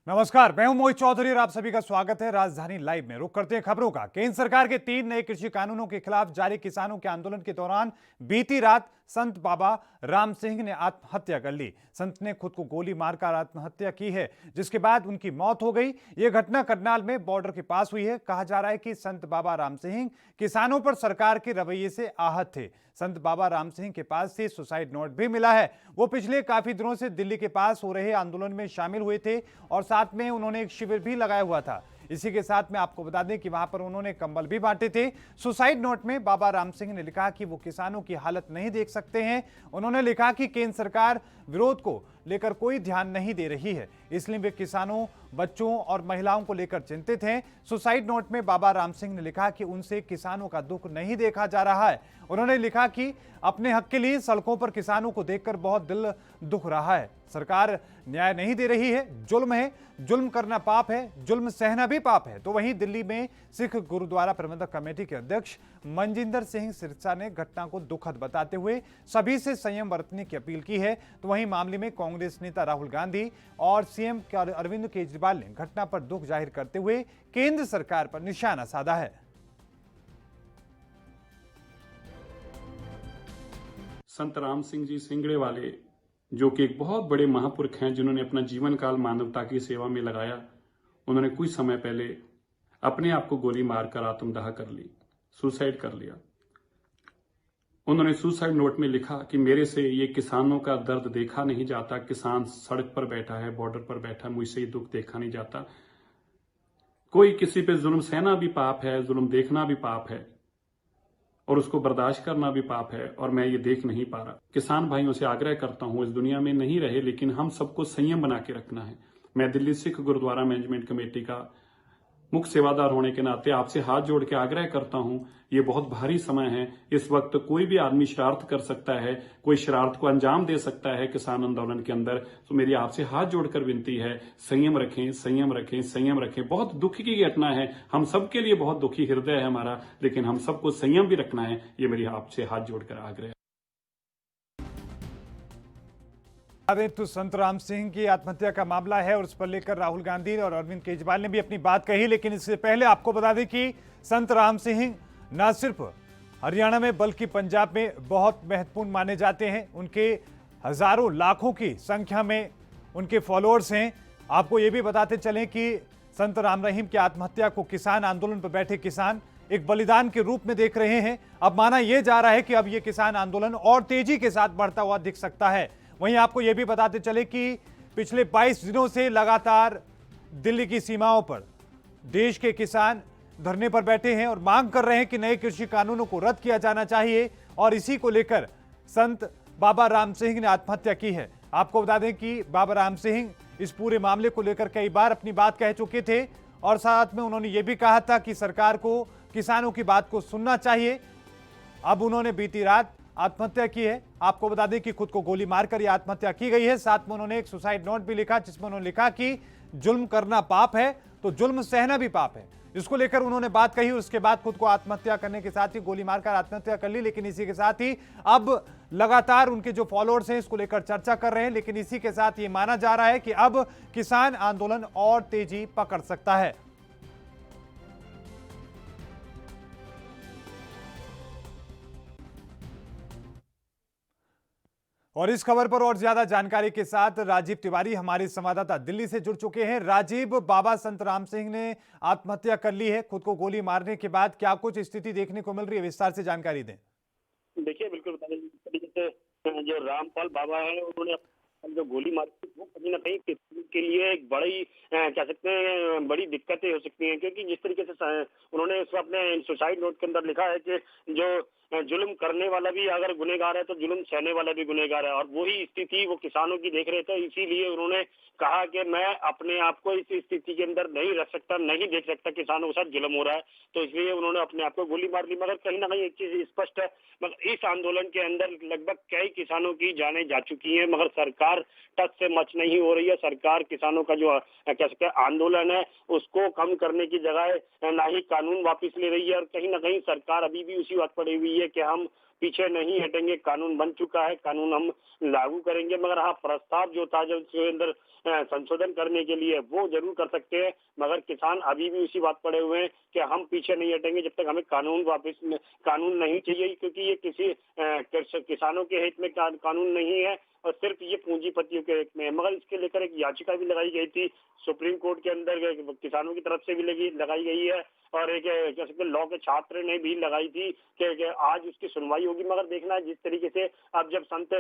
नमस्कार, मैं हूं मोहित चौधरी और आप सभी का स्वागत है राजधानी लाइव में। रुक करते हैं खबरों का। केंद्र सरकार के 3 नए कृषि कानूनों के खिलाफ जारी किसानों के आंदोलन के दौरान बीती रात संत बाबा राम सिंह ने आत्महत्या कर ली। संत ने खुद को गोली मारकर आत्महत्या की है, जिसके बाद उनकी मौत हो गई। यह घटना करनाल में बॉर्डर के पास हुई है। कहा जा रहा है कि संत बाबा राम सिंह किसानों पर सरकार के रवैये से आहत थे। संत बाबा राम सिंह के पास से सुसाइड नोट भी मिला है। वो पिछले काफी दिनों से दिल्ली के पास हो रहे आंदोलन में शामिल हुए थे और साथ में उन्होंने एक शिविर भी लगाया हुआ था। इसी के साथ में आपको बता दें कि वहां पर उन्होंने कंबल भी बांटे थे। सुसाइड नोट में बाबा राम सिंह ने लिखा कि वो किसानों की हालत नहीं देख सकते हैं। उन्होंने लिखा कि केंद्र सरकार विरोध को लेकर कोई ध्यान नहीं दे रही है, इसलिए वे किसानों, बच्चों और महिलाओं को लेकर चिंतित हैं। सुसाइड नोट में बाबा राम सिंह ने लिखा कि उनसे किसानों का दुख नहीं देखा जा रहा है। उन्होंने लिखा कि अपने हक के लिए सड़कों पर किसानों को देखकर बहुत दिल दुख रहा है। सरकार न्याय नहीं दे रही है, जुल्म है, जुल्म करना पाप है, जुल्म सहना भी पाप है। तो वहीं दिल्ली में सिख गुरुद्वारा प्रबंधक कमेटी के अध्यक्ष मनजिंदर सिंह सिरसा ने घटना को दुखद बताते हुए सभी से संयम बरतने की अपील की है। तो वहीं मामले में कांग्रेस नेता राहुल गांधी और सीएम अरविंद केजरीवाल ने घटना पर दुख जाहिर करते हुए केंद्र सरकार पर निशाना साधा है। संत राम सिंह जी सिंगड़े वाले, जो कि एक बहुत बड़े महापुरुष हैं, जिन्होंने अपना जीवन काल मानवता की सेवा में लगाया, उन्होंने कुछ समय पहले अपने आप को गोली मारकर आत्मदाह कर ली, सुसाइड कर लिया। उन्होंने सुसाइड नोट में लिखा कि मेरे से ये किसानों का दर्द देखा नहीं जाता, किसान सड़क पर बैठा है, बॉर्डर पर बैठा, मुझसे ये दुख देखा नहीं जाता। कोई किसी पे जुल्म सहना भी पाप है, जुल्म देखना भी पाप है और उसको बर्दाश्त करना भी पाप है, और मैं ये देख नहीं पा रहा। किसान भाइयों से आग्रह करता हूं, इस दुनिया में नहीं रहे, लेकिन हम सबको संयम बना के रखना है। मैं दिल्ली सिख गुरुद्वारा मैनेजमेंट कमेटी का मुख्य सेवादार होने के नाते आपसे हाथ जोड़ के आग्रह करता हूं, ये बहुत भारी समय है। इस वक्त कोई भी आदमी शरारत कर सकता है, कोई शरारत को अंजाम दे सकता है किसान आंदोलन के अंदर। तो मेरी आपसे हाथ जोड़कर विनती है, संयम रखें, संयम रखें, संयम रखें। बहुत दुख की घटना है, हम सबके लिए बहुत दुखी हृदय है हमारा, लेकिन हम सबको संयम भी रखना है। ये मेरी आपसे हाथ जोड़कर आग्रह है। तो संत राम सिंह की आत्महत्या का मामला है और उस पर लेकर राहुल गांधी और अरविंद केजरीवाल ने भी अपनी बात कही। लेकिन इससे पहले आपको बता दें कि संत राम सिंह न सिर्फ हरियाणा में बल्कि पंजाब में बहुत महत्वपूर्ण माने जाते हैं। उनके हजारों लाखों की संख्या में उनके फॉलोअर्स हैं। आपको ये भी बताते चलें कि संत राम रहीम की आत्महत्या को किसान आंदोलन पर बैठे किसान एक बलिदान के रूप में देख रहे हैं। अब माना यह जा रहा है कि अब यह किसान आंदोलन और तेजी के साथ बढ़ता हुआ दिख सकता है। वहीं आपको यह भी बताते चले कि पिछले 22 दिनों से लगातार दिल्ली की सीमाओं पर देश के किसान धरने पर बैठे हैं और मांग कर रहे हैं कि नए कृषि कानूनों को रद्द किया जाना चाहिए, और इसी को लेकर संत बाबा राम सिंह ने आत्महत्या की है। आपको बता दें कि बाबा राम सिंह इस पूरे मामले को लेकर कई बार अपनी बात कह चुके थे और साथ में उन्होंने ये भी कहा था कि सरकार को किसानों की बात को सुनना चाहिए। अब उन्होंने बीती रात आत्महत्या की है। आपको बता दें कि खुद को गोली मारकर यह आत्महत्या की गई है। साथ में उन्होंने एक सुसाइड नोट भी लिखा, जिसमें उन्होंने लिखा कि जुल्म करना पाप है तो जुल्म सहना भी पाप है। इसको लेकर उन्होंने बात कही, उसके बाद खुद को आत्महत्या करने के साथ ही गोली मारकर आत्महत्या कर ली। लेकिन इसी के साथ ही अब लगातार उनके जो फॉलोअर्स हैं इसको लेकर चर्चा कर रहे हैं। लेकिन इसी के साथ ये माना जा रहा है कि अब किसान आंदोलन और तेजी पकड़ सकता है। और इस खबर पर और ज्यादा जानकारी के साथ राजीव तिवारी हमारे संवाददाता दिल्ली से जुड़ चुके हैं। राजीव, बाबा संत राम सिंह ने आत्महत्या कर ली है खुद को गोली मारने के बाद, क्या कुछ स्थिति देखने को मिल रही है, विस्तार से जानकारी दें। देखिए, बिल्कुल बता दें, जिस तरीके से जो रामपाल बाबा है उन्होंने जो गोली मारी थी, वो कहीं ना कहीं किसी के लिए एक बड़ी कह सकते हैं बड़ी दिक्कतें हो सकती हैं। क्योंकि जिस तरीके से उन्होंने इसको अपने सुसाइड नोट के अंदर लिखा है कि जो जुल्म करने वाला भी अगर गुनहगार है तो जुल्म सहने वाला भी गुनहगार है, और वही स्थिति वो किसानों की देख रहे थे। इसीलिए उन्होंने कहा कि मैं अपने आप को इस स्थिति के अंदर नहीं रख सकता, नहीं देख सकता किसानों के साथ जुल्म हो रहा है, तो इसलिए उन्होंने अपने आप को गोली मार दी। मगर कहीं ना कहीं एक चीज स्पष्ट है, मगर इस आंदोलन के अंदर लगभग कई किसानों की जानें जा चुकी हैं, मगर सरकार टच से मच नहीं हो रही है। सरकार किसानों का जो कह सकते हैं आंदोलन है उसको कम करने की जगह ना ही कानून वापस ले रही है, और कहीं ना कहीं सरकार अभी भी उसी बात पड़ी हुई है कि हम पीछे नहीं हटेंगे, कानून बन चुका है, कानून हम लागू करेंगे। मगर हाँ, प्रस्ताव जो था, जो उसके अंदर संशोधन करने के लिए, वो जरूर कर सकते हैं। मगर किसान अभी भी उसी बात पड़े हुए हैं कि हम पीछे नहीं हटेंगे जब तक हमें कानून वापस कानून नहीं चाहिए, क्योंकि ये किसी किसानों के हित में कानून नहीं है और सिर्फ ये पूंजीपतियों के हित में है। मगर इसके लेकर एक याचिका भी लगाई गई थी सुप्रीम कोर्ट के अंदर, किसानों की तरफ से भी लगाई गई है और एक कह सकते लॉ के छात्र ने भी लगाई थी कि आज उसकी सुनवाई होगी। मगर देखना है जिस तरीके से अब जब संत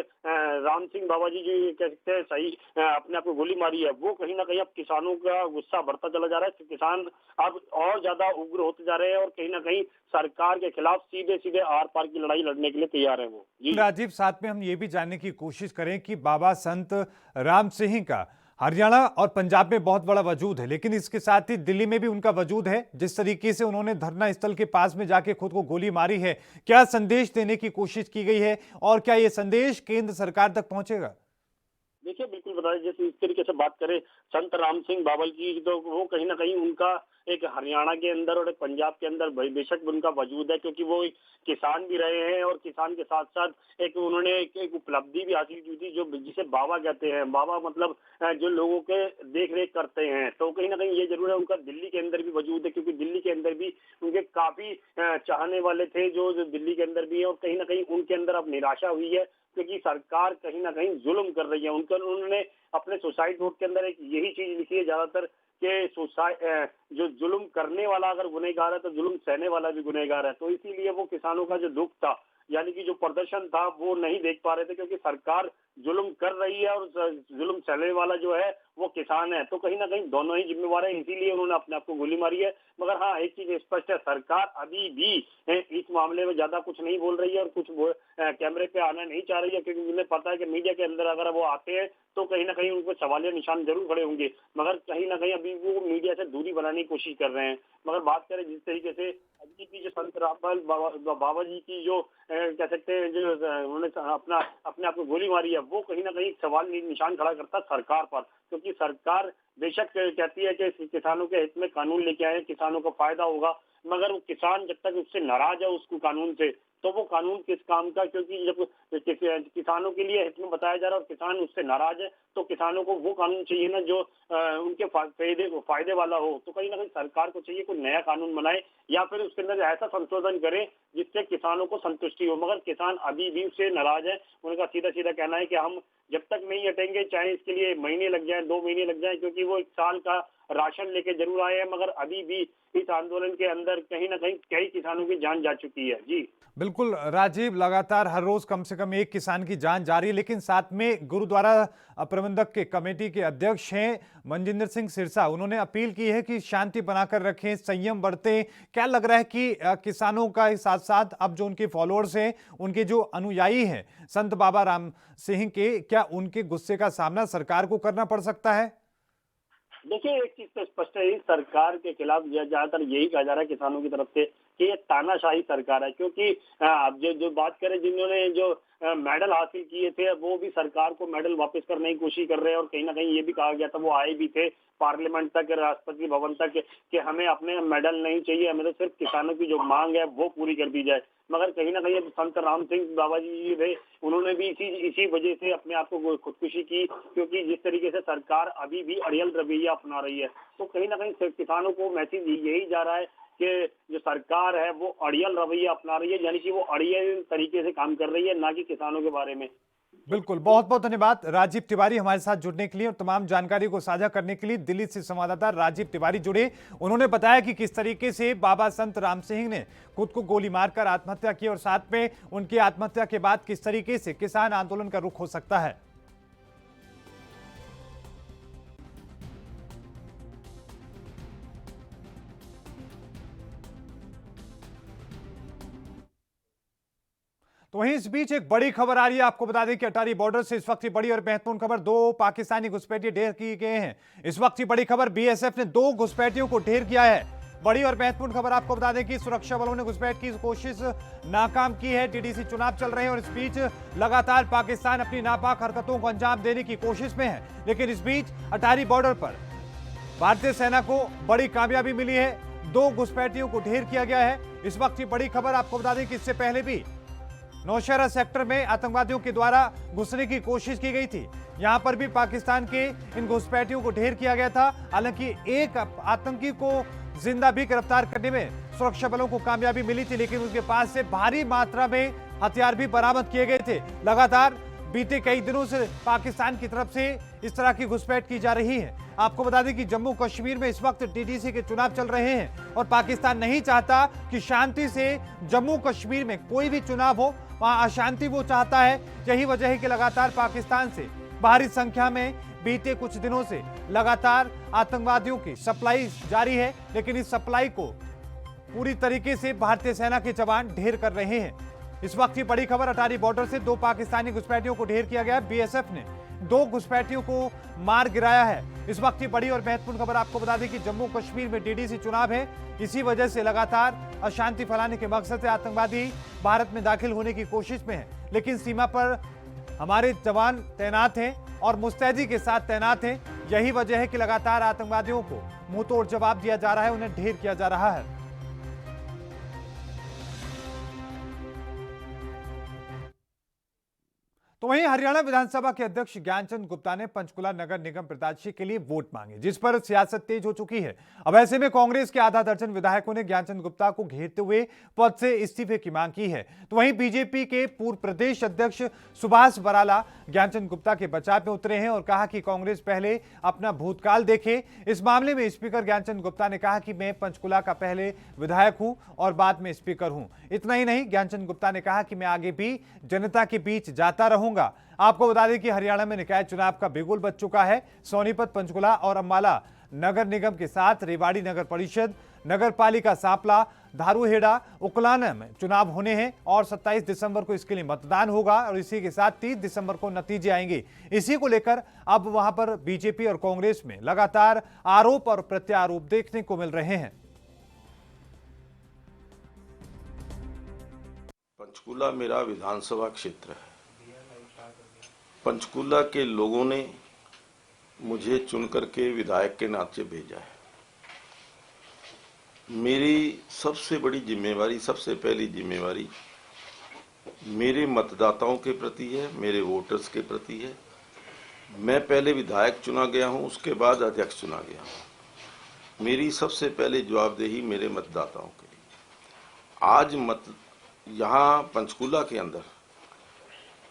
राम सिंह बाबा जी कह सकते हैं सही अपने आप को गोली मारी है, वो कहीं ना कहीं अब किसानों का गुस्सा बढ़ता चला जा रहा है। किसान अब और ज्यादा उग्र होते जा रहे हैं और कहीं ना कहीं सरकार के खिलाफ सीधे सीधे आर पार की लड़ाई लड़ने के लिए तैयार है वो। जी राजीव, साथ में हम ये भी जानने की कोशिश करें कि बाबा संत राम सिंह का हरियाणा और पंजाब में बहुत बड़ा वजूद है, लेकिन इसके साथ ही दिल्ली में भी उनका वजूद है। जिस तरीके से उन्होंने धरना स्थल के पास में जाके खुद को गोली मारी है, क्या संदेश देने की कोशिश की गई है और क्या ये संदेश केंद्र सरकार तक पहुंचेगा? देखिए, बिल्कुल बताइए, जैसे इस तरीके से बात करें संत राम सिंह बाबल की, तो वो कहीं ना कहीं उनका एक हरियाणा के अंदर और एक पंजाब के अंदर बेशक उनका वजूद है, क्योंकि वो एक किसान भी रहे हैं और किसान के साथ साथ एक उन्होंने एक उपलब्धि भी हासिल की थी, जो जिसे बाबा कहते हैं। बाबा मतलब जो लोगों के देख रेख करते हैं। तो कहीं ना कहीं ये जरूर है उनका दिल्ली के अंदर भी वजूद है, क्योंकि दिल्ली के अंदर भी उनके काफी चाहने वाले थे जो दिल्ली के अंदर भी है। और कहीं ना कहीं उनके अंदर अब निराशा हुई है, क्योंकि सरकार कहीं ना कहीं जुल्म कर रही है उन्होंने अपने सुसाइड नोट के अंदर एक यही चीज लिखी है ज्यादातर कि जो जुल्म करने वाला अगर गुनहगार है तो जुल्म सहने वाला भी गुनहगार है। तो इसीलिए वो किसानों का जो दुख था, यानी कि जो प्रदर्शन था, वो नहीं देख पा रहे थे, क्योंकि सरकार जुल्म कर रही है और जुल्म सहने वाला जो है वो किसान है। तो कहीं ना कहीं दोनों ही जिम्मेवार है, इसीलिए उन्होंने अपने आप को गोली मारी है। मगर हाँ, एक चीज स्पष्ट है, सरकार अभी भी इस मामले में ज्यादा कुछ नहीं बोल रही है और कुछ कैमरे पे आना नहीं चाह रही है, क्योंकि उन्हें पता है कि मीडिया के अंदर अगर वो आते हैं तो कहीं ना कहीं उनको सवालिया निशान जरूर खड़े होंगे। मगर कहीं ना कहीं अभी वो मीडिया से दूरी बनाने की कोशिश कर रहे हैं। मगर बात करें जिस तरीके से अभी की जो संत रामपाल बाबा जी की जो कह सकते हैं जो उन्होंने अपने आप को गोली मारी है, वो कहीं ना कहीं सवाल निशान खड़ा करता है सरकार पर, क्योंकि सरकार बेशक कहती है कि किसानों के हित में कानून लेके आए, किसानों को फायदा होगा। मगर वो किसान जब तक उससे नाराज है उसको कानून से, तो वो कानून किस काम का, क्योंकि जब किसानों के लिए हित में बताया जा रहा है और किसान उससे नाराज है, तो किसानों को वो कानून चाहिए ना जो उनके फायदे वाला हो। तो कहीं ना कहीं सरकार को चाहिए कोई नया कानून बनाए या फिर उसके अंदर ऐसा संशोधन करे जिससे किसानों को संतुष्टि हो। मगर किसान अभी भी उससे नाराज है। उनका सीधा सीधा कहना है कि हम जब तक नहीं हटेंगे, चाहे इसके लिए महीने लग जाए, 2 महीने लग जाए, क्योंकि वो 1 साल का राशन लेके जरूर आए हैं, मगर अभी भी इस आंदोलन के अंदर कहीं ना कहीं कई किसानों की जान जा चुकी है। जी बिल्कुल राजीव, लगातार हर रोज कम से कम एक किसान की जान जा रही है, लेकिन साथ में गुरुद्वारा प्रबंधक के कमेटी के अध्यक्ष हैं मनजिंदर सिंह सिरसा, उन्होंने अपील की है कि शांति बनाकर रखें, संयम बरतें। क्या लग रहा है कि किसानों का साथ साथ अब जो उनके फॉलोअर्स हैं, उनके जो अनुयायी हैं संत बाबा राम सिंह के, क्या उनके गुस्से का सामना सरकार को करना पड़ सकता है? देखिए, एक चीज तो स्पष्ट है, इस सरकार के खिलाफ ज्यादातर यही कहा जा रहा है किसानों की तरफ से कि ये तानाशाही सरकार है। क्योंकि अब जो बात करें, जिन्होंने जो मेडल हासिल किए थे, वो भी सरकार को मेडल वापस करने की कोशिश कर रहे हैं। और कहीं ना कहीं ये भी कहा गया था, वो आए भी थे पार्लियामेंट तक, राष्ट्रपति भवन तक, कि हमें अपने मेडल नहीं चाहिए, हमें तो सिर्फ किसानों की जो मांग है वो पूरी कर दी जाए। मगर कहीं ना कहीं संत राम सिंह बाबा जी थे, उन्होंने भी इसी वजह से अपने आप को खुदकुशी की, क्योंकि जिस तरीके से सरकार अभी भी अड़ियल रवैया अपना रही है, तो कहीं ना कहीं किसानों को मैसेज यही जा रहा है कि जो सरकार है वो अड़ियल रवैया अपना रही है, यानी कि वो अड़ियल तरीके से काम कर रही है, ना कि किसानों के बारे में। बिल्कुल, बहुत बहुत धन्यवाद राजीव तिवारी हमारे साथ जुड़ने के लिए और तमाम जानकारी को साझा करने के लिए। दिल्ली से संवाददाता राजीव तिवारी जुड़े, उन्होंने बताया कि किस तरीके से बाबा संत राम सिंह ने खुद को गोली मारकर आत्महत्या की और साथ में उनकी आत्महत्या के बाद किस तरीके से किसान आंदोलन का रुख हो सकता है। तो वहीं इस बीच एक बड़ी खबर आ रही है, आपको बता दें कि अटारी बॉर्डर से इस वक्त की बड़ी और महत्वपूर्ण खबर, 2 पाकिस्तानी घुसपैठिए ढेर किए गए हैं। इस वक्त की बड़ी खबर, बीएसएफ ने 2 घुसपैठियों को ढेर किया है। बड़ी और महत्वपूर्ण खबर आपको बता दें कि सुरक्षा बलों ने घुसपैठ की कोशिश नाकाम की है। टीडीसी चुनाव चल रहे हैं और इस बीच लगातार पाकिस्तान अपनी नापाक हरकतों को अंजाम देने की कोशिश में है। लेकिन इस बीच अटारी बॉर्डर पर भारतीय सेना को बड़ी कामयाबी मिली है, 2 घुसपैठियों को ढेर किया गया है। इस वक्त की बड़ी खबर आपको बता दें कि इससे पहले भी नौशहरा सेक्टर में आतंकवादियों के द्वारा घुसने की कोशिश की गई थी। यहां पर भी पाकिस्तान के इन घुसपैठियों को ढेर किया गया था। हालांकि एक आतंकी को जिंदा भी गिरफ्तार करने में सुरक्षा बलों को कामयाबी मिली थी, लेकिन उनके पास से भारी मात्रा में हथियार भी बरामद किए गए थे। लगातार बीते कई दिनों से पाकिस्तान की तरफ से इस तरह की घुसपैठ की जा रही है। आपको बता दें कि जम्मू कश्मीर में इस वक्त टीडीसी के चुनाव चल रहे हैं और पाकिस्तान नहीं चाहता कि शांति से जम्मू कश्मीर में कोई भी चुनाव हो, वहां अशांति वो चाहता है। यही वजह है कि लगातार पाकिस्तान से भारी संख्या में बीते कुछ दिनों से लगातार आतंकवादियों की सप्लाई जारी है, लेकिन इस सप्लाई को पूरी तरीके से भारतीय सेना के जवान ढेर कर रहे हैं। इस वक्त की बड़ी खबर, अटारी बॉर्डर से 2 पाकिस्तानी घुसपैठियों को ढेर किया गया। बीएसएफ ने 2 घुसपैठियों को मार गिराया है। इस वक्त की बड़ी और महत्वपूर्ण खबर आपको बता दें कि जम्मू कश्मीर में टीडीसी चुनाव है। इसी वजह से लगातार अशांति फैलाने के मकसद से आतंकवादी भारत में दाखिल होने की कोशिश में है, लेकिन सीमा पर हमारे जवान तैनात हैं और मुस्तैदी के साथ तैनात हैं। यही वजह है कि लगातार आतंकवादियों को मुंहतोड़ जवाब दिया जा रहा है, उन्हें ढेर किया जा रहा है। तो वहीं हरियाणा विधानसभा के अध्यक्ष ज्ञानचंद गुप्ता ने पंचकुला नगर निगम प्रत्याशी के लिए वोट मांगे, जिस पर सियासत तेज हो चुकी है। अब ऐसे में कांग्रेस के आधा दर्जन विधायकों ने ज्ञानचंद गुप्ता को घेरते हुए पद से इस्तीफे की मांग की है। तो वहीं बीजेपी के पूर्व प्रदेश अध्यक्ष सुभाष बराला ज्ञानचंद गुप्ता के बचाव में उतरे हैं और कहा कि कांग्रेस पहले अपना भूतकाल देखे। इस मामले में स्पीकर ज्ञानचंद गुप्ता ने कहा कि मैं पंचकुला का पहले विधायक हूं और बाद में स्पीकर हूं। इतना ही नहीं, ज्ञानचंद गुप्ता ने कहा कि मैं आगे भी जनता के बीच जाता रहूंगा। आपको बता दें कि हरियाणा में निकाय चुनाव का बिगुल बज चुका है। सोनीपत, पंचकुला और अंबाला नगर निगम के साथ रेवाड़ी नगर परिषद, नगर पालिका सांपला, धारूहेड़ा, उकलाना में चुनाव होने हैं और 27 दिसंबर को इसके लिए मतदान होगा और इसी के साथ 30 दिसंबर को नतीजे आएंगे। इसी को लेकर अब वहां पर बीजेपी और कांग्रेस में लगातार आरोप और प्रत्यारोप देखने को मिल रहे हैं। पंचकुला मेरा विधानसभा क्षेत्र है। पंचकुला के लोगों ने मुझे चुन करके विधायक के नाते भेजा है। मेरी सबसे बड़ी जिम्मेवारी, सबसे पहली जिम्मेवारी मेरे मतदाताओं के प्रति है, मेरे वोटर्स के प्रति है। मैं पहले विधायक चुना गया हूं, उसके बाद अध्यक्ष चुना गया हूं। मेरी सबसे पहले जवाबदेही मेरे मतदाताओं के लिए। आज यहाँ पंचकुला के अंदर,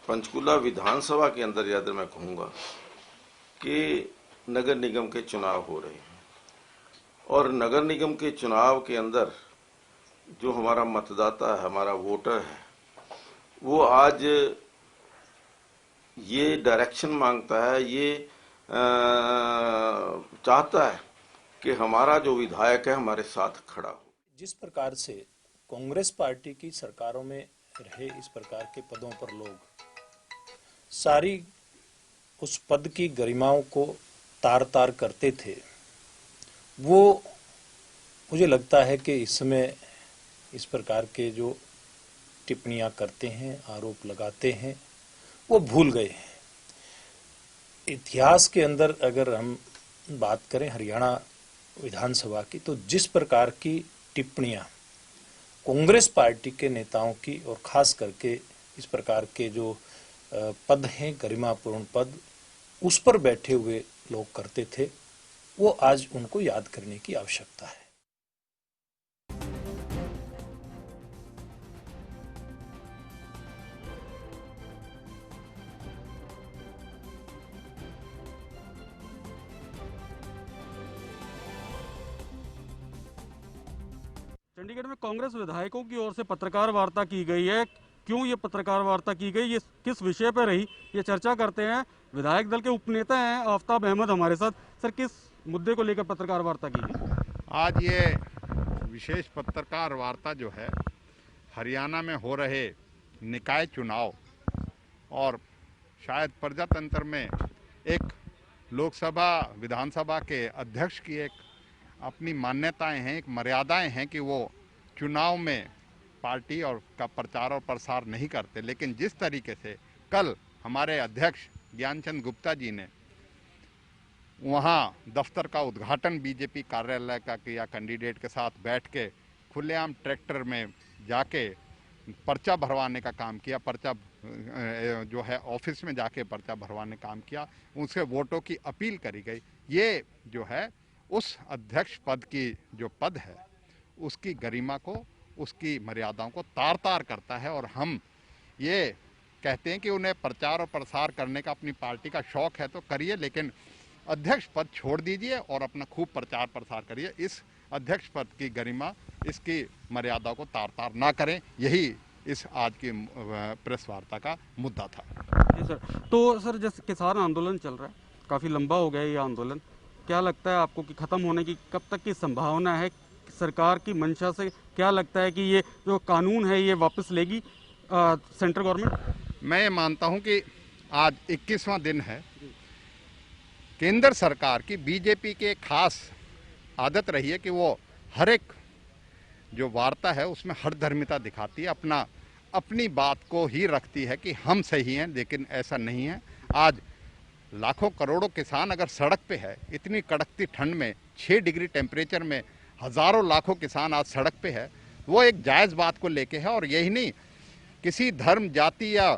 पंचकुला विधानसभा के अंदर याद मैं कहूँगा कि नगर निगम के चुनाव हो रहे हैं और नगर निगम के चुनाव के अंदर जो हमारा मतदाता है, हमारा वोटर है, वो आज ये डायरेक्शन मांगता है, ये चाहता है कि हमारा जो विधायक है हमारे साथ खड़ा हो। जिस प्रकार से कांग्रेस पार्टी की सरकारों में रहे इस प्रकार के पदों पर लोग सारी उस पद की गरिमाओं को तार तार करते थे, वो मुझे लगता है कि इस समय इस प्रकार के जो टिप्पणियां करते हैं, आरोप लगाते हैं, वो भूल गए हैं। इतिहास के अंदर अगर हम बात करें हरियाणा विधानसभा की, तो जिस प्रकार की टिप्पणियां कांग्रेस पार्टी के नेताओं की और खास करके इस प्रकार के जो पद हैं, गरिमापूर्ण पद, उस पर बैठे हुए लोग करते थे, वो आज उनको याद करने की आवश्यकता है। चंडीगढ़ में कांग्रेस विधायकों की ओर से पत्रकार वार्ता की गई है। क्यों ये पत्रकार वार्ता की गई, ये किस विषय पर रही, ये चर्चा करते हैं। विधायक दल के उपनेता हैं आफ्ताब अहमद हमारे साथ। सर, किस मुद्दे को लेकर पत्रकार वार्ता की गई? आज ये विशेष पत्रकार वार्ता जो है हरियाणा में हो रहे निकाय चुनाव और शायद प्रजातंत्र में एक लोकसभा विधानसभा के अध्यक्ष की एक अपनी मान्यताएं हैं, एक मर्यादाएं हैं कि वो चुनाव में पार्टी और का प्रचार और प्रसार नहीं करते। लेकिन जिस तरीके से कल हमारे अध्यक्ष ज्ञानचंद गुप्ता जी ने वहाँ दफ्तर का उद्घाटन बीजेपी कार्यालय का किया, कैंडिडेट के साथ बैठ के खुलेआम ट्रैक्टर में जाके पर्चा भरवाने का काम किया, पर्चा जो है ऑफिस में जाके पर्चा भरवाने का काम किया, उसके वोटों की अपील करी गई। ये जो है उस अध्यक्ष पद की जो पद है उसकी गरिमा को, उसकी मर्यादाओं को तार तार करता है। और हम ये कहते हैं कि उन्हें प्रचार और प्रसार करने का अपनी पार्टी का शौक है तो करिए, लेकिन अध्यक्ष पद छोड़ दीजिए और अपना खूब प्रचार प्रसार करिए। इस अध्यक्ष पद की गरिमा, इसकी मर्यादा को तार तार ना करें, यही इस आज की प्रेस वार्ता का मुद्दा था। जी सर। तो सर, जैसे किसान आंदोलन चल रहा है, काफ़ी लंबा हो गया ये आंदोलन, क्या लगता है आपको कि ख़त्म होने की कब तक की संभावना है? सरकार की मंशा से क्या लगता है कि ये जो कानून है ये वापस लेगी सेंट्रल गवर्नमेंट? मैं ये मानता हूं कि आज 21वां दिन है। केंद्र सरकार की, बीजेपी की एक खास आदत रही है कि वो हर एक जो वार्ता है उसमें हठधर्मिता दिखाती है, अपनी बात को ही रखती है कि हम सही हैं, लेकिन ऐसा नहीं है। आज लाखों करोड़ों किसान अगर सड़क पे है, इतनी कड़कती ठंड में 6 डिग्री टेम्परेचर में हजारों लाखों किसान आज सड़क पे है, वो एक जायज़ बात को लेके है। और यही नहीं, किसी धर्म, जाति या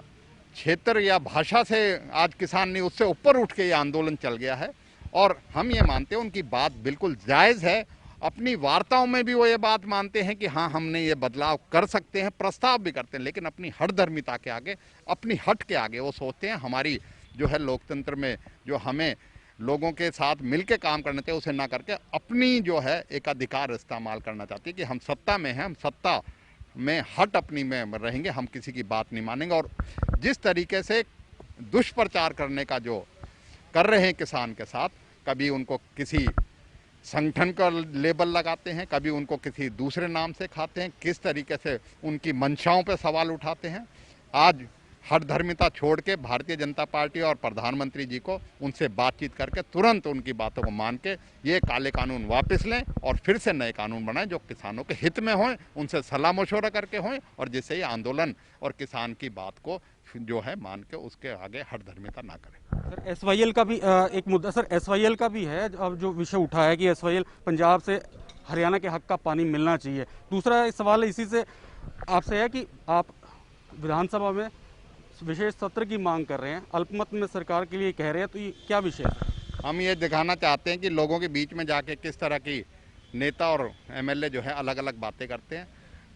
क्षेत्र या भाषा से आज किसान नहीं, उससे ऊपर उठ के ये आंदोलन चल गया है। और हम ये मानते हैं उनकी बात बिल्कुल जायज़ है। अपनी वार्ताओं में भी वो ये बात मानते हैं कि हाँ, हमने ये बदलाव कर सकते हैं, प्रस्ताव भी करते हैं, लेकिन अपनी हठधर्मिता के आगे, अपनी हट के आगे वो सोचते हैं हमारी जो है लोकतंत्र में जो हमें लोगों के साथ मिलकर काम करना चाहिए, उसे ना करके अपनी जो है एक अधिकार इस्तेमाल करना चाहती है कि हम सत्ता में हैं, हम सत्ता में हट अपनी में रहेंगे, हम किसी की बात नहीं मानेंगे। और जिस तरीके से दुष्प्रचार करने का जो कर रहे हैं किसान के साथ, कभी उनको किसी संगठन का लेबल लगाते हैं, कभी उनको किसी दूसरे नाम से खाते हैं, किस तरीके से उनकी मंशाओं पर सवाल उठाते हैं। आज हठधर्मिता छोड़ के भारतीय जनता पार्टी और प्रधानमंत्री जी को उनसे बातचीत करके तुरंत उनकी बातों को मान के ये काले कानून वापस लें और फिर से नए कानून बनाएं जो किसानों के हित में हों, उनसे सलाह मशवरा करके हों, और जिससे ये आंदोलन और किसान की बात को जो है मान के उसके आगे हठधर्मिता ना करें। सर, एसवाईएल का भी एक मुद्दा, सर एसवाईएल का भी है, अब जो विषय उठा है कि एसवाईएल पंजाब से हरियाणा के हक का पानी मिलना चाहिए। दूसरा सवाल इसी से आपसे है कि आप विधानसभा में विशेष सत्र की मांग कर रहे हैं, अल्पमत में सरकार के लिए कह रहे हैं, तो ये क्या विषय है? हम ये दिखाना चाहते हैं कि लोगों के बीच में जाके किस तरह की नेता और एमएलए जो है अलग अलग बातें करते हैं,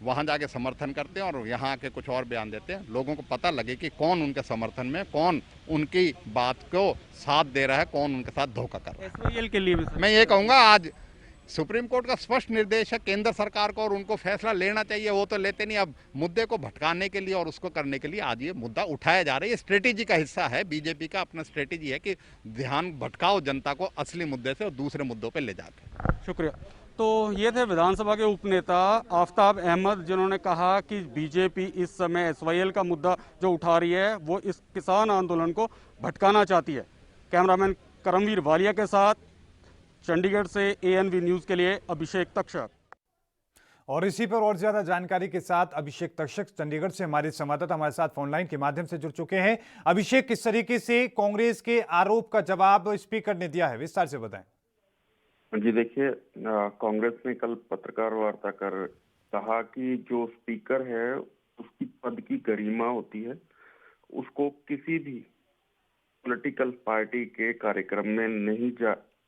वहाँ जाके समर्थन करते हैं और यहाँ आके कुछ और बयान देते हैं। लोगों को पता लगे कि कौन उनके समर्थन में, कौन उनकी बात को साथ दे रहा है, कौन उनके साथ धोखा कर रहा है। एसवाईएल के लिए भी सर, मैं ये कहूँगा आज सुप्रीम कोर्ट का स्पष्ट निर्देश है केंद्र सरकार को, और उनको फैसला लेना चाहिए, वो तो लेते नहीं। अब मुद्दे को भटकाने के लिए और उसको करने के लिए आज ये मुद्दा उठाया जा रहा है। ये स्ट्रेटेजी का हिस्सा है, बीजेपी का अपना स्ट्रेटेजी है कि ध्यान भटकाओ जनता को असली मुद्दे से और दूसरे मुद्दों पे ले जाकर। शुक्रिया। तो ये थे विधानसभा के उपनेता आफ्ताब अहमद, जिन्होंने कहा कि बीजेपी इस समय एसवाईएल का मुद्दा जो उठा रही है वो इस किसान आंदोलन को भटकाना चाहती है। कैमरामैन करमवीर वालिया के साथ चंडीगढ़ से एएनवी न्यूज़ के लिए अभिषेक तक्षक। और इसी पर और ज्यादा जानकारी के साथ अभिषेक तक्षक चंडीगढ़ से हमारे संवाददाता हमारे साथ फोनलाइन के माध्यम से जुड़ चुके हैं। अभिषेक, किस तरीके से कांग्रेस के आरोप का जवाब स्पीकर ने दिया है, विस्तार से बताएं। जी देखिए, कांग्रेस ने कल पत्रकार वार्ता कर कहा कि जो स्पीकर है उसकी पद की गरिमा होती है, उसको किसी भी पॉलिटिकल पार्टी के कार्यक्रम में नहीं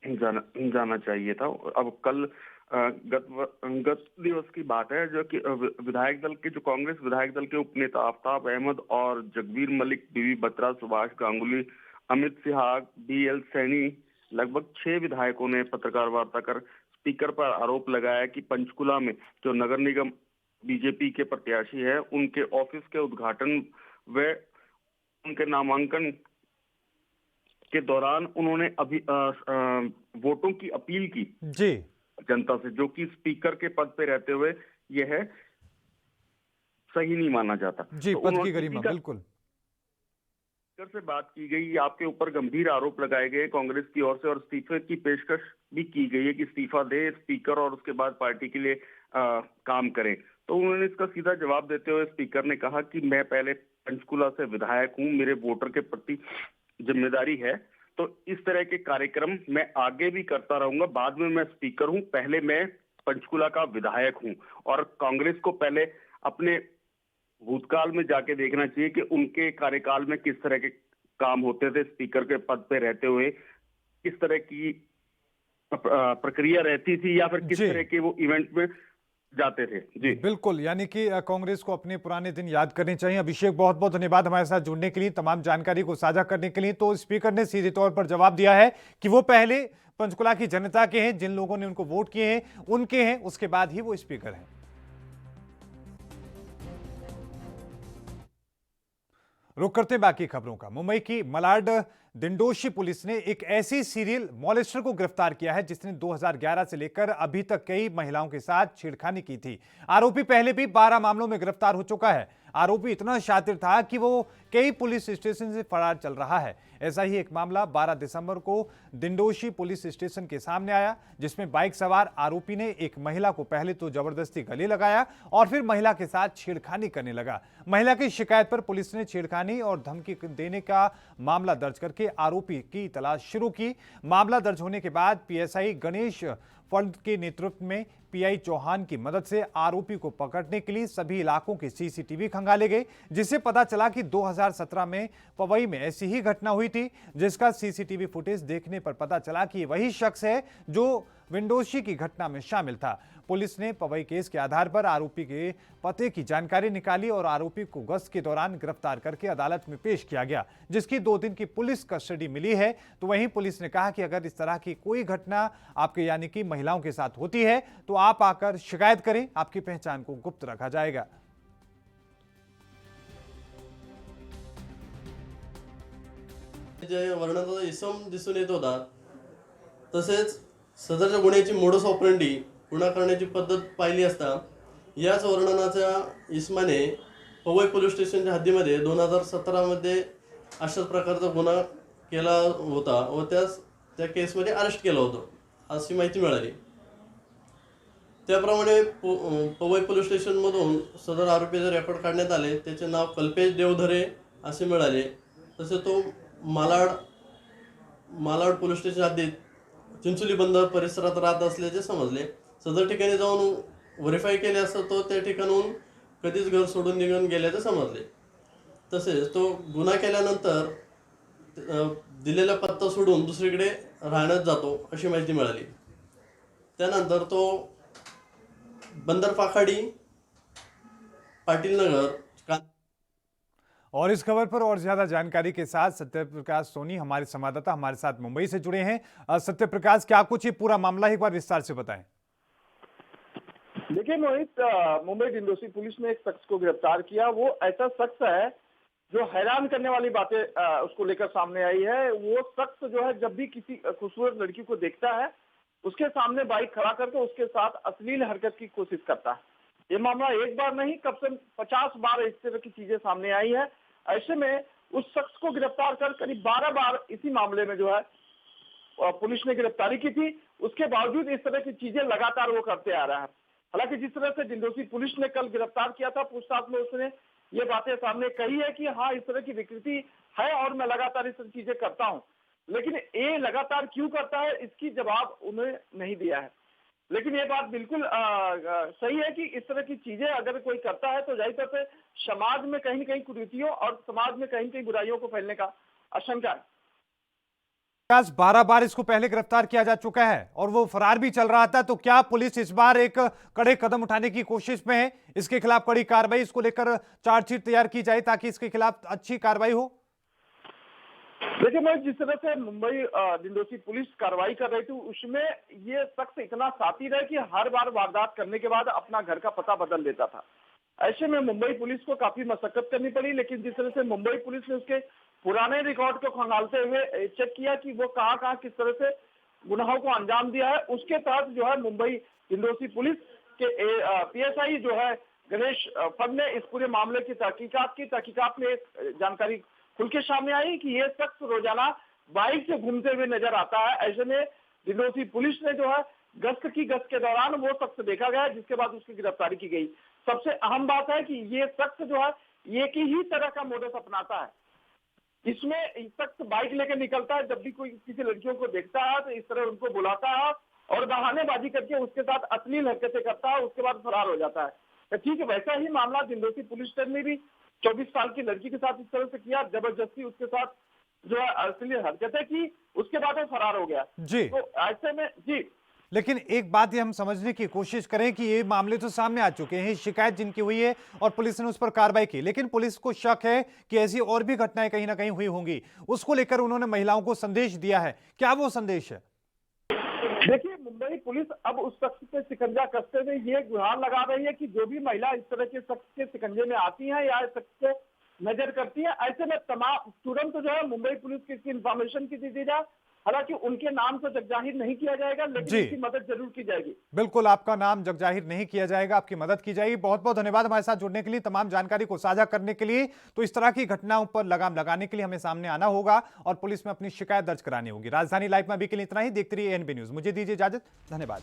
जाना चाहिए था। अब कल गत दिवस की बात है जो कि विधायक दल के, जो कांग्रेस विधायक दल के उपनेता आफ्ताब अहमद और जगबीर मलिक, बीबी बत्रा, सुभाष गांगुली, अमित सिहाग, बीएल सैनी, लगभग 6 विधायकों ने पत्रकार वार्ता कर स्पीकर पर आरोप लगाया कि पंचकुला में जो नगर निगम बीजेपी के प्रत्याशी है, उनके ऑफिस के उद्घाटन व उनके नामांकन के दौरान उन्होंने वोटों की अपील की जी जनता से, जो कि स्पीकर के पद पे रहते हुए यह है सही नहीं माना जाता। जी, तो पद की गरिमा, बिल्कुल। स्पीकर से बात की गई, आपके ऊपर गंभीर आरोप लगाए गए कांग्रेस की ओर से, और इस्तीफे की पेशकश भी की गई है कि इस्तीफा दे स्पीकर और उसके बाद पार्टी के लिए काम करें। तो उन्होंने इसका सीधा जवाब देते हुए स्पीकर ने कहा कि मैं पहले पंचकुला से विधायक हूं, मेरे वोटर के प्रति जिम्मेदारी है, तो इस तरह के कार्यक्रम मैं आगे भी करता रहूंगा। बाद में मैं स्पीकर हूं, पहले मैं पंचकुला का विधायक हूं, और कांग्रेस को पहले अपने भूतकाल में जाके देखना चाहिए कि उनके कार्यकाल में किस तरह के काम होते थे, स्पीकर के पद पे रहते हुए किस तरह की प्रक्रिया रहती थी, या फिर किस जी। तरह के वो इवेंट में जाते थे। जी बिल्कुल, यानी कि कांग्रेस को अपने पुराने दिन याद करने चाहिए। अभिषेक, बहुत बहुत धन्यवाद हमारे साथ जुड़ने के लिए, तमाम जानकारी को साझा करने के लिए। तो स्पीकर ने सीधे तौर पर जवाब दिया है कि वो पहले पंचकुला की जनता के हैं, जिन लोगों ने उनको वोट किए हैं उनके हैं, उसके बाद ही वो स्पीकर हैं। रुक करते हैं बाकी खबरों का। मुंबई की मलाड दिंडोशी पुलिस ने एक ऐसी सीरियल मॉलेस्टर को गिरफ्तार किया है जिसने 2011 से लेकर अभी तक कई महिलाओं के साथ छेड़खानी की थी। आरोपी पहले भी 12 मामलों में गिरफ्तार हो चुका है। आरोपी इतना शातिर था कि वो कई पुलिस स्टेशन से फरार चल रहा है। ऐसा ही एक मामला 12 दिसंबर को दिंडोशी पुलिस स्टेशन के सामने आया, जिसमें बाइक सवार आरोपी ने एक महिला को पहले तो जबरदस्ती गले लगाया और फिर महिला के साथ छेड़खानी करने लगा। महिला की शिकायत पर पुलिस ने छेड़खानी और धमकी देने का मामला दर्ज करके आरोपी की तलाश शुरू की। मामला दर्ज होने के बाद पीएसआई गणेश फंड के नेतृत्व में पीआई चौहान की मदद से आरोपी को पकड़ने के लिए सभी इलाकों के सीसीटीवी खंगाले गए, जिससे पता चला कि 2017 में पवई में ऐसी ही घटना हुई थी, जिसका सीसीटीवी फुटेज देखने पर पता चला कि वही शख्स है जो विंडोशी की घटना में शामिल था। पुलिस ने पवई केस के आधार पर आरोपी के पते की जानकारी निकाली और आरोपी को गश्त के दौरान गिरफ्तार करके अदालत में पेश किया गया, जिसकी 2 दिन की पुलिस कस्टडी मिली है। तो वहीं पुलिस ने कहा कि अगर इस तरह की कोई घटना आपके यानी कि महिलाओं के साथ होती है तो आप आकर शिकायत करें, आपकी पहचान को गुप्त रखा जाएगा। जे वर्णनाचा इसम दिसून येत होता, तसेच सदरच्या गुन्ह्याची मोडस ऑपरेंडी गुन्हा करण्याची पद्धत पाहिली असता याच वर्णनाच्या इसमाने पवई पोलीस स्टेशनच्या हद्दीमध्ये 2017 मध्ये अशाच प्रकारचा गुन्हा केला होता व त्या केसमध्ये अरेस्ट केलं होतं अशी माहिती मिळाली। त्याप्रमाणे पवई पोलीस स्टेशनमधून सदर आरोपीचे रेकॉर्ड काढण्यात आले। त्याचे नाव कल्पेश देवधरे असे मिळाले। तसे तो मालाड पोलीस स्टेशन हद्दीत चिंचोली बंदर परिसरात राहत असल्याचे समजले। सदर ठिकाणी जाऊन व्हेरीफाय केले असता तो त्या ठिकाणाहून कधीच घर सोडून निघून गेल्याचे समजले। तसेच तो गुन्हा केल्यानंतर दिलेला पत्ता सोडून दुसरीकडे राहण्यात जातो अशी माहिती मिळाली। त्यानंतर तो बंदर पाखाडी पाटिल नगर। और इस खबर पर और ज्यादा जानकारी के साथ सत्यप्रकाश सोनी हमारे संवाददाता हमारे साथ मुंबई से जुड़े हैं। सत्यप्रकाश, क्या कुछ ये पूरा मामला एक बार विस्तार से बताएं। देखिए मोहित, मुंबई दिंडोशी पुलिस ने एक शख्स को गिरफ्तार किया। वो ऐसा शख्स है जो हैरान करने वाली बातें उसको लेकर सामने आई है। वो शख्स जो है जब भी किसी खूबसूरत लड़की को देखता है उसके सामने बाइक खड़ा करके उसके साथ अश्लील हरकत की कोशिश करता है। ये मामला एक बार नहीं, कम से कम 50 बार इस तरह की चीजें सामने आई है। ऐसे में उस शख्स को गिरफ्तार कर करीब 12 बार इसी मामले में जो है पुलिस ने गिरफ्तारी की थी। उसके बावजूद इस तरह की चीजें लगातार वो करते आ रहा है। हालांकि जिस तरह से दिंडोशी पुलिस ने कल गिरफ्तार किया था, पूछताछ में उसने ये बातें सामने कही है कि हाँ, इस तरह की विकृति है और मैं लगातार इस तरह की चीजें करता हूँ, लेकिन ये लगातार क्यों करता है इसकी जवाब उन्हें नहीं दिया है। लेकिन ये बात बिल्कुल सही है कि इस तरह की चीजें अगर कोई करता है तो जाहिर तौर पे समाज में कहीं न कहीं कुरीतियों और समाज में कहीं न कहीं बुराइयों को फैलने का आशंका है। 12 बार इसको पहले गिरफ्तार किया जा चुका है और वो फरार भी चल रहा था, तो क्या पुलिस इस बार एक कड़े कदम उठाने की कोशिश में है? इसके खिलाफ कड़ी कार्रवाई, इसको लेकर चार्जशीट तैयार की जाए ताकि इसके खिलाफ अच्छी कार्रवाई हो। देखिए मैं जिस तरह से मुंबई दिंडोशी पुलिस कार्रवाई कर रही थी उसमें ये शख्स इतना शातिर है कि हर बार वारदात करने के बाद अपना घर का पता बदल देता था। ऐसे में मुंबई पुलिस को काफी मशक्कत करनी पड़ी, लेकिन जिस तरह से मुंबई पुलिस ने उसके पुराने रिकॉर्ड को खंगालते हुए चेक किया कि वो कहाँ किस तरह से गुनाहों को अंजाम दिया है, उसके तहत जो है मुंबई दिंडोशी पुलिस के पीएसआई जो है गणेश फंड ने इस पूरे मामले की तहकीकात में एक जानकारी खुल के सामने आई कि ये शख्स रोजाना बाइक से घूमते हुए नजर आता है। ऐसे में दिंडोशी पुलिस ने जो है गश्त के दौरान वो शख्स देखा गया, जिसके बाद उसकी गिरफ्तारी की गई। सबसे अहम बात है कि ये शख्स जो है एक ही तरह का मोडस अपनाता है। इसमें शख्स बाइक लेकर निकलता है, जब भी कोई किसी लड़कियों को देखता है तो इस तरह उनको बुलाता है और बहानेबाजी करके उसके साथ अश्लील हरकतें करता है, उसके बाद फरार हो जाता है। ठीक है, वैसा ही मामला दिंडोसी पुलिस स्टेशन में भी 24 साल की लड़की के साथ इस तरह से किया, जबरदस्ती उसके साथ जो है असली हरकतें की, उसके बाद वो फरार हो गया। जी। तो ऐसे में जी, लेकिन एक बात ये हम समझने की कोशिश करें कि ये मामले तो सामने आ चुके हैं, शिकायत जिनकी हुई है और पुलिस ने उस पर कार्रवाई की, लेकिन पुलिस को शक है कि ऐसी और भी घटनाएं कहीं ना कहीं हुई होंगी। उसको लेकर उन्होंने महिलाओं को संदेश दिया है। क्या वो संदेश है? देखिए, मुंबई पुलिस अब उस शख्स पे शिकंजा कसते हुए ये गुहार लगा रही है कि जो भी महिला इस तरह के शख्स के शिकंजे में आती हैं या इस शख्स को नजर करती है, ऐसे में तमाम तुरंत जो है मुंबई पुलिस की इसकी इंफॉर्मेशन की दी जाए। हालांकि उनके नाम को जगजाहिर नहीं किया जाएगा, लेकिन इसकी मदद जरूर की जाएगी। बिल्कुल, आपका नाम जगजाहिर नहीं किया जाएगा, आपकी मदद की जाएगी। बहुत बहुत धन्यवाद हमारे साथ जुड़ने के लिए, तमाम जानकारी को साझा करने के लिए। तो इस तरह की घटनाओं पर लगाम लगाने के लिए हमें सामने आना होगा और पुलिस में अपनी शिकायत दर्ज करानी होगी। राजधानी लाइव में अभी के लिए इतना ही। देखते रहिए एएनबी न्यूज। मुझे दीजिए इजाजत। धन्यवाद।